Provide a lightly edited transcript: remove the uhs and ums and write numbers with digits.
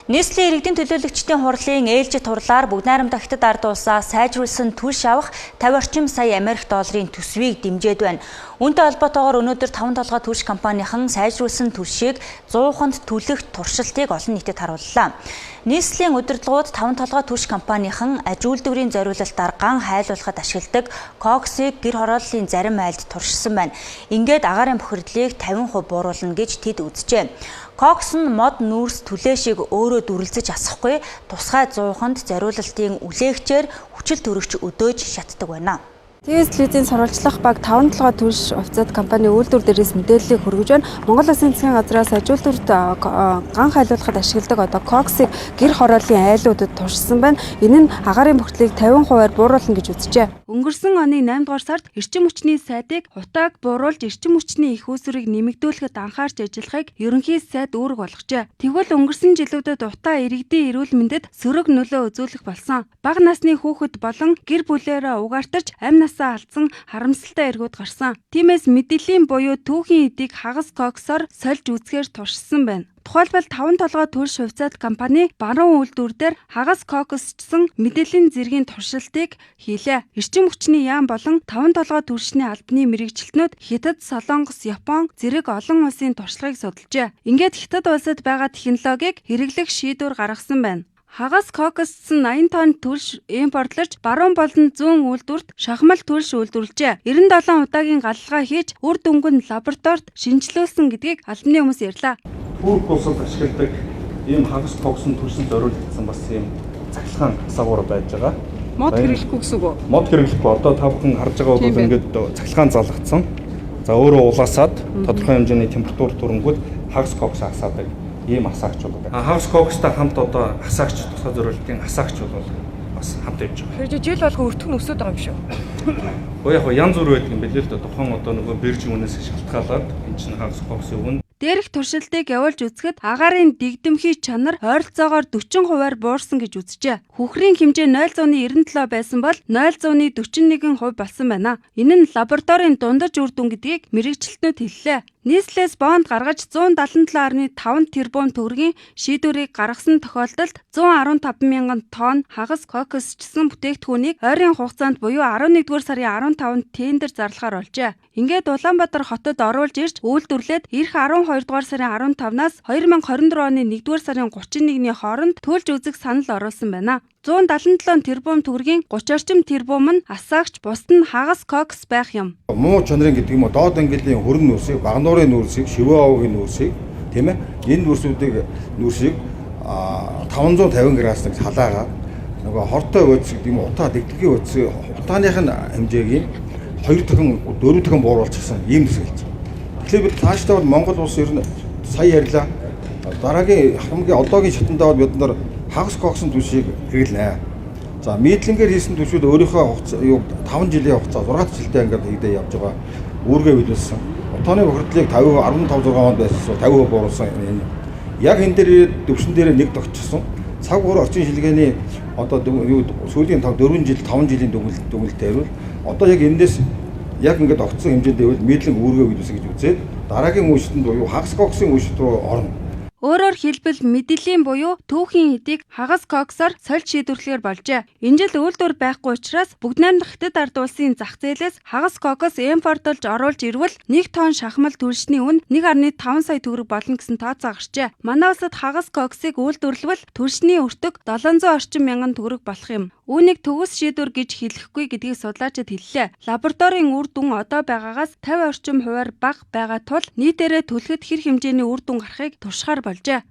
Нийслэлийн иргэдийн төлөөлөгчдийн хурлын ээлжид хурлаар бүгд найрамдах Хятад ард улсаа сайжруулсан түлш авах 50 орчим сая Америк долларын төсвийг дэмжиж байна. Үүнтэй холбоотойгоор өнөөдөр 5 толгой түлш компанийн сайжруулсан түлшийг 100-нд төлөх туршилтыг олон нийтэд харууллаа. Нийслэлийн удирдлагууд 5 толгой түлш компанийн аж үйлдвэрийн зориулалтаар ган хайлуулахад ашигладаг коксыг гэр хорооллын зарим айлд туршилсан байна. Ингээд агаарын бохирдлыг 50% бууруулна гэж тэд үзжээ. Кокс нь мод нүүрс түлээшийг өөрөө дүрлзэж асахгүй тусгай 100-нд зориулалтын үлээгчээр хүчил төрөгч өдөөж шатдаг байна. ТС телевизийн сурвалжлах баг 5 толгой түлш офицерт компани үйлдвэр дээрээс мэдээллийг хүргэж байна. Монгол Улсын засгийн газраас аж үйлдвэрт ган хайлуулахад ашигладаг одоо коксыг гэр хорооллын айлуудад туршсан байна. Энэ нь агаарын бохирдлыг 50%-аар бууруулна гэж үзжээ. Өнгөрсөн оны 8 дугаар сард эрчим хүчний сайдыг хутааг бууруулж эрчим хүчний их үүсвэрийг нэмэгдүүлэхэд анхаарч ажиллахыг ерөнхий сайд үүрэг болгожээ. Тэгвэл өнгөрсөн жилүүдэд утаа иргэдийн эрүүл мэндэд сөрөг нөлөө үзүүлэх болсон. Бага насны хүүхэд болон гэр бүлээрээ угаартаж амь насаа алдсан харамсалтай эргүүд гарсан. Тиймээс мэдээллийн буюу түүхийн эдийг хагас коксоор сольж үзэхээр туршсан байна. Тухайлбал 5 толгой түлш хувьцаат компани баруун үйлдвэр дээр хагас коксчсан мэдээллийн зэргийн туршилтыг хийлээ. Эрчим хүчний яам болон 5 толгой түлшний албаны мэрэгчлэтнүүд Хятад, Солонгос, Япон зэрэг олон улсын туршлагыг судалжээ. Ингээд Хятад улсад байгаа технологиг хэрэглэх шийдвэр гаргасан байна. Хагас коксцсан 80 тонн түлш импортлож баруун болон зүүн үйлдвэрт шахмал түлш үйлдвэрлэжээ. 97 удаагийн галлага хийж үр дүнг нь лабораторид шинжилүүлсэн гэдгийг албаны хүмүүс ярьлаа. Турк улсад ашигладаг ийм хагас коксын түлшин зориулагдсан бас ийм цахилгаан засагуур байж байгаа. Мод хэрэглэхгүй гэсэн үг үү? Мод хэрэглэхгүй одоо та бүхэн харж байгаа бол ингээд цахилгаан залгацсан. За өөрөө улаасаад тодорхой хэмжээний температур төрөнгүүд хагас кокс асаадаг ийм асаагч болдог. Хагас кокстой хамт одоо асаагч тусгай зориулалтын асаагч бол бас хамт явж байгаа. Тэгэхээр жил болго өртгөн өсөд байгаа юм шүү. Яг янз бүр байдаг юм билээ л дээ. Тухайн одоо нөгөө биржийн үнээс шалтгаалаад энэ чинь хагас коксын үн. Дээрх туршилтыг явуулж үзэхэд агаарын дэгдэмхий чанар ойролцоогоор 40%-аар буурсан гэж үзжээ. Хүхрийн хэмжээ 0.97 байсан бол 0.41% болсон байна. Энэ нь лабораторийн дундаж үр дүн гэдгийг мэрэгчлэтнүүд хэллээ. Нийслэлээс бонд гаргаж 177.5 тэрбум төгрөгийн шийдвэрийг гаргасан тохиолдолд 115 мянган тонн хагас коксчсан бүтээгдэхүүнийг ойрын хугацаанд буюу 11-р сарын 15-нд тендер зарлахаар болжээ. Ингээд Улаанбаатар хотод оруулж ирж үйлдвэрлээд эх 12-р сарын 15-наас 2024 оны 1-р сарын 31-ний хооронд төлж үзэх санал оруулсан байна. 177 тэрбум төгрөгийн 30 орчим тэрбум нь асаагч, бусд нь хагас кокс байх юм. Муу чанарын гэдэг юм уу доод ангиллын хөрөнгө нүүрсийг, багнуурын нүүрсийг, шивээ овгийн нүүрсийг тийм ээ энэ нүүрсийг 550 градусныг салаагаад нөгөө хортой өдс гэдэг юм утаа дэгдэхий өдсийг утааных нь хэмжээг 2 дахин 4 дахин бууруулчихсан ийм төсөөлж. Тэгэхээр бид цаашдаа бол Монгол улс ер нь сая ярьлаа. Дараагийн хамгийн одоогийн шатандаа бол бид нар хагас коксын түлшийг хэрэглэнэ. За мидлэнгээр хийсэн түлшүүд өөрийнхөө хугацаа 5 жилийн хугацаа 6 жилдээ ингээд хийдэ явж байгаа үүргээ биелүүлсэн. Утааны бохирдлыг 15-6 онд байсан 50% бууруулсан энэ. Яг энэ дээр төвшин дээр нэг тогтчихсон. Цаг уурын орчин шилгээний одоо сүүлийн 4 жил 5 жилийн дүгнэлтээр бол одоо яг эндээс яг ингээд огцсон хэмжээнд байвал мэдлэг үүргээ биелүүлсэн гэж үзээд дараагийн үеиштэнд буюу хагас коксын үеишт рүү орно. Өөрөөр хэлбэл мэдээллийн буюу түүхийн эдийг хагас коксоор сольж шийдвэрлэхээр болжээ. Энэ жил үйлдвэр байхгүй учраас бүгд найрамдах Хятад ард улсын зах зээлээс хагас кокс импортлж оруулж ирвэл 1 тонн шахмал түлшний үн 1.5 сая төгрөг болно гэсэн тооцоо гарчээ. Манай улсад хагас коксыг үйлдвэрлэвэл түлшний өртөг 700 орчим мянган төгрөг болох юм. Үүнийг төгс шийдвэр гэж хэлэхгүй гэдгийг судлаачид хэллээ. Лабораторийн үр дүн одоо байгаагаас 50 орчим хувиар бага байгаа тул нийтээрээ түлхэт хэр хэмжээний үр дүн гарахыг туршихаар болжээ.